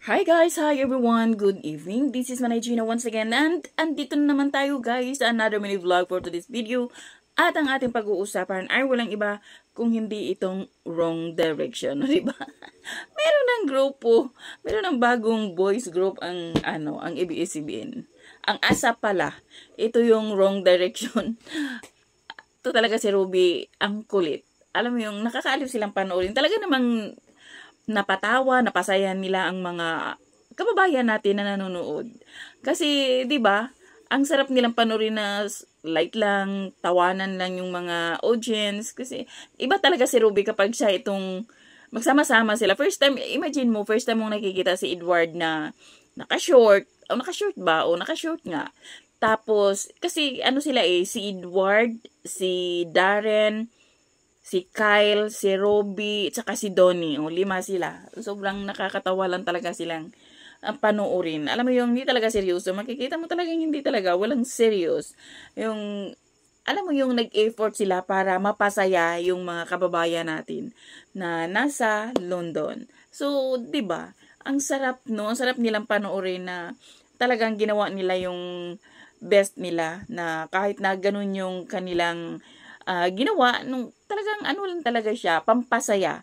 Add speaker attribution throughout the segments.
Speaker 1: Hi guys! Hi everyone! Good evening! This is Manay Gina once again and andito na naman tayo guys sa another mini vlog for today's video. At ang ating pag-uusapan ay walang iba kung hindi itong wrong direction. Diba? Meron ng grupo, meron ng bagong boys group ang ABS-CBN. Ang ASA pala, ito yung wrong direction. Ito talaga si Ruby, ang kulit. Alam mo yung nakakaaliw silang panoorin. Talaga namang napatawa, napasaya nila ang mga kababayan natin na nanonood. Kasi, 'di ba? Ang sarap nilang panoorin na light lang, tawanan lang yung mga audience kasi iba talaga si Ruby kapag siya itong magsama-sama sila. First time, imagine mo, first time mong nakikita si Edward na naka-short, o naka-short ba? O naka-short nga. Tapos, kasi ano sila si Edward, si Darren, si Kyle, si Robbie, at saka si Donnie. O, 5 sila. Sobrang nakakatawa lang talaga silang panoorin. Alam mo yung hindi talaga seryoso. Makikita mo talaga hindi talaga. Walang serious. Yung, alam mo yung nag-effort sila para mapasaya yung mga kababayan natin na nasa London. So, 'di ba? Ang sarap no, ang sarap nilang panoorin na talagang ginawa nila yung best nila na kahit na ganun yung kanilang ginawa nung talagang ano lang talaga siya, pampasaya.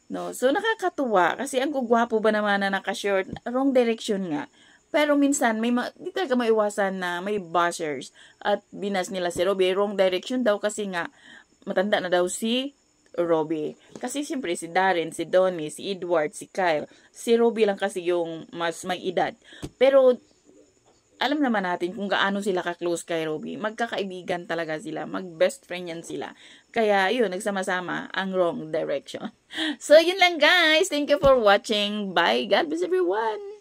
Speaker 1: No? So, nakakatuwa kasi ang gugwapo ba naman na naka-short, wrong direction nga. Pero minsan, di talaga maiwasan na may bashers at binas nila si Robbie. Wrong direction daw kasi nga, matanda na daw si Robbie. Kasi siyempre si Darren, si Donnie, si Edward, si Kyle. Si Robbie lang kasi yung mas may edad. Pero, alam naman natin kung gaano sila ka-close kay Robbie. Magkakaibigan talaga sila. Mag-best friend yan sila. Kaya, yun, nagsama-sama ang wrong direction. So, yun lang guys. Thank you for watching. Bye. God bless everyone.